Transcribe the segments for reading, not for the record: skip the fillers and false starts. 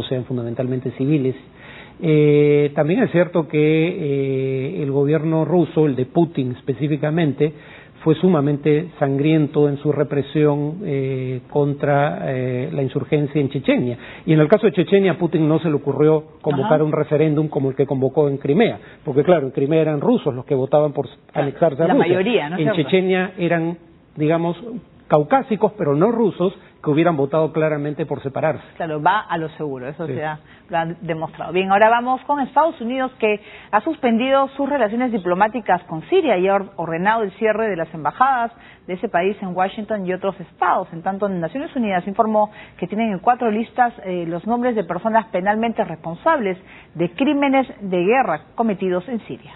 sean fundamentalmente civiles. También es cierto que el gobierno ruso, el de Putin específicamente, fue sumamente sangriento en su represión contra la insurgencia en Chechenia. Y en el caso de Chechenia, a Putin no se le ocurrió convocar un referéndum como el que convocó en Crimea, porque claro, en Crimea eran rusos los que votaban por anexarse a Rusia. La mayoría, ¿no? En Chechenia eran, digamos, caucásicos, pero no rusos, que hubieran votado claramente por separarse. Claro, va a lo seguro, eso lo han demostrado. Bien, ahora vamos con Estados Unidos, que ha suspendido sus relaciones diplomáticas con Siria y ha ordenado el cierre de las embajadas de ese país en Washington y otros estados. En tanto, Naciones Unidas informó que tienen en 4 listas los nombres de personas penalmente responsables de crímenes de guerra cometidos en Siria.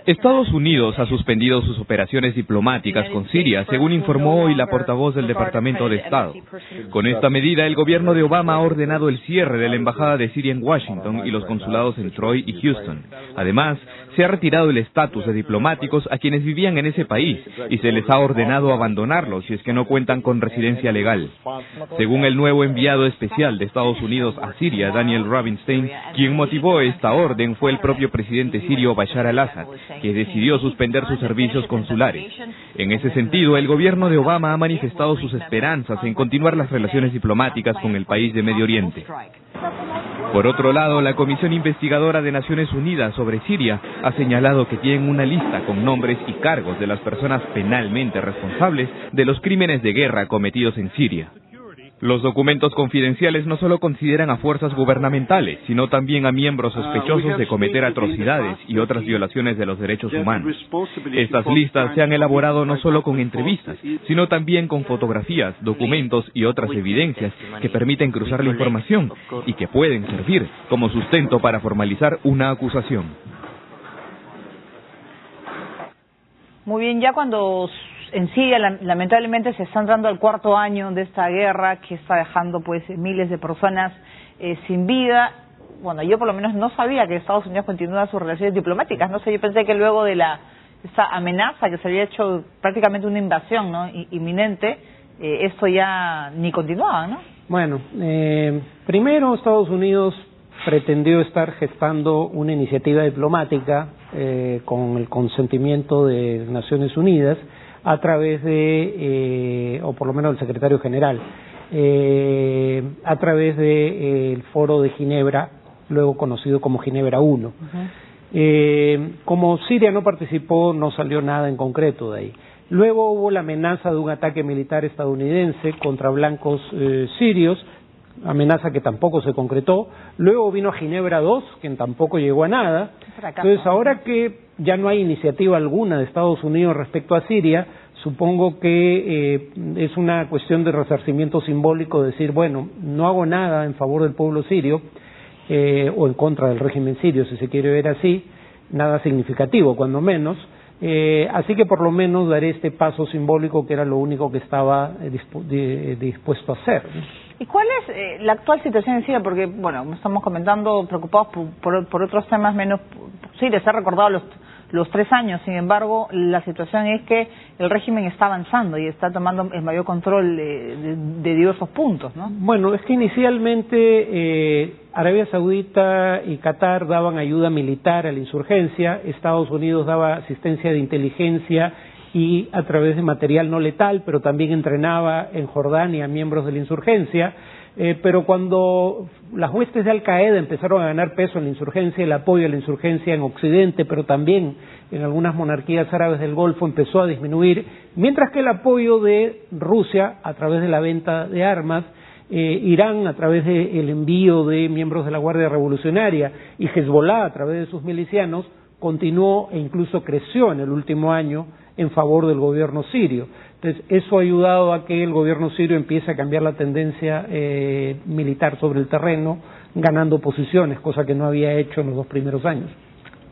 Estados Unidos ha suspendido sus operaciones diplomáticas con Siria, según informó hoy la portavoz del Departamento de Estado. Con esta medida, el gobierno de Obama ha ordenado el cierre de la embajada de Siria en Washington y los consulados en Troy y Houston. Además, se ha retirado el estatus de diplomáticos a quienes vivían en ese país y se les ha ordenado abandonarlo si es que no cuentan con residencia legal. Según el nuevo enviado especial de Estados Unidos a Siria, Daniel Rubinstein, quien motivó esta orden fue el propio presidente sirio Bashar al-Assad, que decidió suspender sus servicios consulares. En ese sentido, el gobierno de Obama ha manifestado sus esperanzas en continuar las relaciones diplomáticas con el país de Medio Oriente. Por otro lado, la Comisión Investigadora de Naciones Unidas sobre Siria ha señalado que tienen una lista con nombres y cargos de las personas penalmente responsables de los crímenes de guerra cometidos en Siria. Los documentos confidenciales no solo consideran a fuerzas gubernamentales, sino también a miembros sospechosos de cometer atrocidades y otras violaciones de los derechos humanos. Estas listas se han elaborado no solo con entrevistas, sino también con fotografías, documentos y otras evidencias que permiten cruzar la información y que pueden servir como sustento para formalizar una acusación. Muy bien, ya cuando en Siria lamentablemente se está entrando al 4.º año de esta guerra que está dejando pues miles de personas sin vida. Bueno, yo por lo menos no sabía que Estados Unidos continúa sus relaciones diplomáticas, no sé, yo pensé que luego de esta amenaza que se había hecho prácticamente una invasión, ¿no?, inminente, esto ya ni continuaba, ¿no? Bueno, primero Estados Unidos pretendió estar gestando una iniciativa diplomática con el consentimiento de Naciones Unidas a través de, o por lo menos el secretario general, a través del Foro de Ginebra, luego conocido como Ginebra 1. Como Siria no participó, no salió nada en concreto de ahí. Luego hubo la amenaza de un ataque militar estadounidense contra blancos sirios, amenaza que tampoco se concretó. Luego vino a Ginebra 2, que tampoco llegó a nada. Entonces, ahora que ya no hay iniciativa alguna de Estados Unidos respecto a Siria, supongo que es una cuestión de resarcimiento simbólico, decir, bueno, no hago nada en favor del pueblo sirio, o en contra del régimen sirio, si se quiere ver así, nada significativo, cuando menos. Así que por lo menos daré este paso simbólico que era lo único que estaba dispuesto a hacer, ¿no? ¿Y cuál es la actual situación en Siria? Porque, bueno, estamos comentando, preocupados por otros temas menos. Sí, les ha recordado los 3 años, sin embargo, la situación es que el régimen está avanzando y está tomando el mayor control de diversos puntos, ¿no? Bueno, es que inicialmente Arabia Saudita y Qatar daban ayuda militar a la insurgencia, Estados Unidos daba asistencia de inteligencia y a través de material no letal, pero también entrenaba en Jordania a miembros de la insurgencia, pero cuando las huestes de Al-Qaeda empezaron a ganar peso en la insurgencia, el apoyo a la insurgencia en Occidente, pero también en algunas monarquías árabes del Golfo empezó a disminuir, mientras que el apoyo de Rusia a través de la venta de armas, Irán a través del envío de miembros de la Guardia Revolucionaria y Hezbollah a través de sus milicianos, continuó e incluso creció en el último año en favor del gobierno sirio. Entonces, eso ha ayudado a que el gobierno sirio empiece a cambiar la tendencia militar sobre el terreno, ganando posiciones, cosa que no había hecho en los 2 primeros años.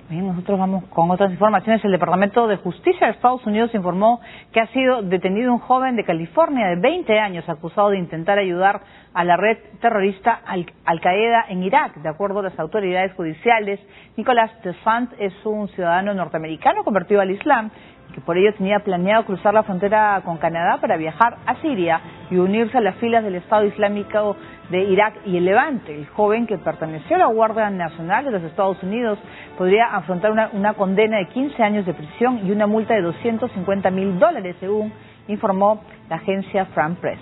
Bien, nosotros vamos con otras informaciones. El Departamento de Justicia de Estados Unidos informó que ha sido detenido un joven de California de 20 años acusado de intentar ayudar a la red terrorista Al-Qaeda en Irak. De acuerdo a las autoridades judiciales, Nicolás Desant es un ciudadano norteamericano convertido al Islam que por ello tenía planeado cruzar la frontera con Canadá para viajar a Siria y unirse a las filas del Estado Islámico de Irak y el Levante. El joven, que perteneció a la Guardia Nacional de los Estados Unidos, podría afrontar una condena de 15 años de prisión y una multa de $250.000, según informó la agencia France Press.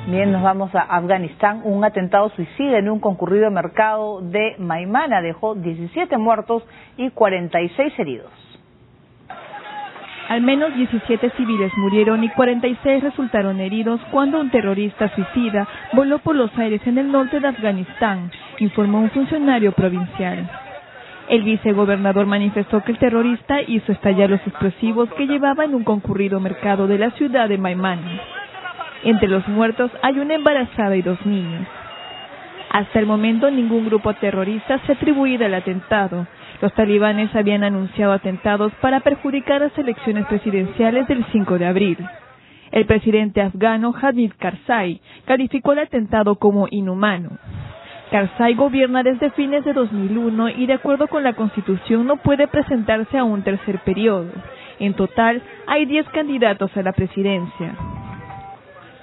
Bien, nos vamos a Afganistán. Un atentado suicida en un concurrido mercado de Maimana dejó 17 muertos y 46 heridos. Al menos 17 civiles murieron y 46 resultaron heridos cuando un terrorista suicida voló por los aires en el norte de Afganistán, informó un funcionario provincial. El vicegobernador manifestó que el terrorista hizo estallar los explosivos que llevaba en un concurrido mercado de la ciudad de Maimana. Entre los muertos hay una embarazada y 2 niños. Hasta el momento ningún grupo terrorista se ha atribuido al atentado. Los talibanes habían anunciado atentados para perjudicar las elecciones presidenciales del 5 de abril. El presidente afgano Hamid Karzai calificó el atentado como inhumano. Karzai gobierna desde fines de 2001 y, de acuerdo con la Constitución, no puede presentarse a un tercer periodo. En total, hay 10 candidatos a la presidencia.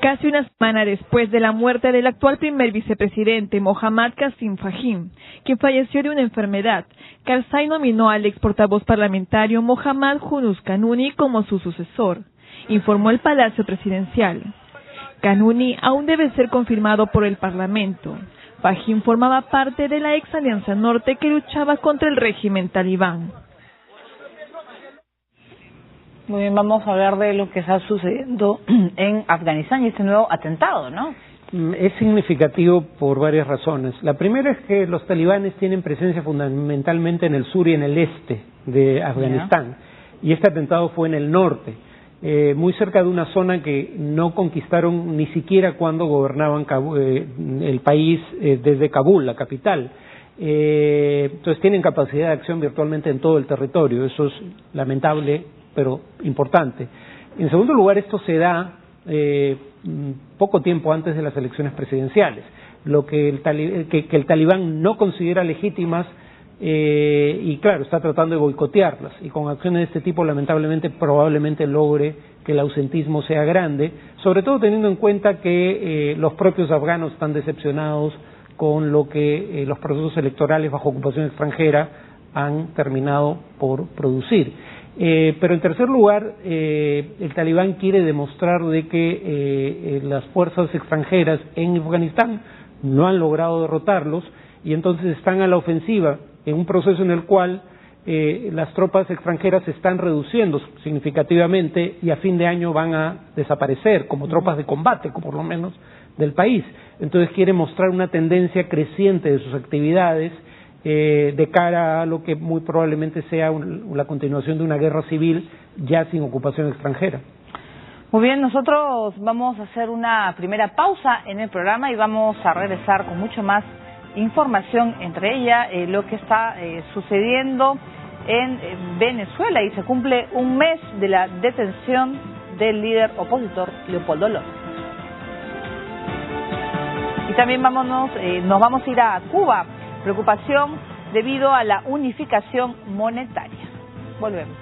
Casi una semana después de la muerte del actual primer vicepresidente Mohammad Qasim Fahim, quien falleció de una enfermedad, Karzai nominó al ex portavoz parlamentario Mohammad Yunus Kanuni como su sucesor, informó el Palacio Presidencial. Kanuni aún debe ser confirmado por el Parlamento. Fahim formaba parte de la ex Alianza Norte que luchaba contra el régimen talibán. Muy bien, vamos a hablar de lo que está sucediendo en Afganistán y este nuevo atentado, ¿no? Es significativo por varias razones. La primera es que los talibanes tienen presencia fundamentalmente en el sur y en el este de Afganistán, y este atentado fue en el norte, muy cerca de una zona que no conquistaron ni siquiera cuando gobernaban el país desde Kabul, la capital. Entonces tienen capacidad de acción virtualmente en todo el territorio. Eso es lamentable, pero importante. En segundo lugar, esto se da poco tiempo antes de las elecciones presidenciales, lo que el talibán no considera legítimas, y claro, está tratando de boicotearlas, y con acciones de este tipo lamentablemente probablemente logre que el ausentismo sea grande, sobre todo teniendo en cuenta que los propios afganos están decepcionados con lo que los procesos electorales bajo ocupación extranjera han terminado por producir. Pero en tercer lugar, el talibán quiere demostrar de que las fuerzas extranjeras en Afganistán no han logrado derrotarlos, y entonces están a la ofensiva en un proceso en el cual las tropas extranjeras se están reduciendo significativamente y a fin de año van a desaparecer como tropas de combate, por lo menos, del país. Entonces quiere mostrar una tendencia creciente de sus actividades de cara a lo que muy probablemente sea la continuación de una guerra civil ya sin ocupación extranjera. Muy bien, nosotros vamos a hacer una primera pausa en el programa y vamos a regresar con mucho más información, entre ella lo que está sucediendo en Venezuela, y se cumple un mes de la detención del líder opositor Leopoldo López. Y también nos vamos a ir a Cuba. Preocupación debido a la unificación monetaria. Volvemos.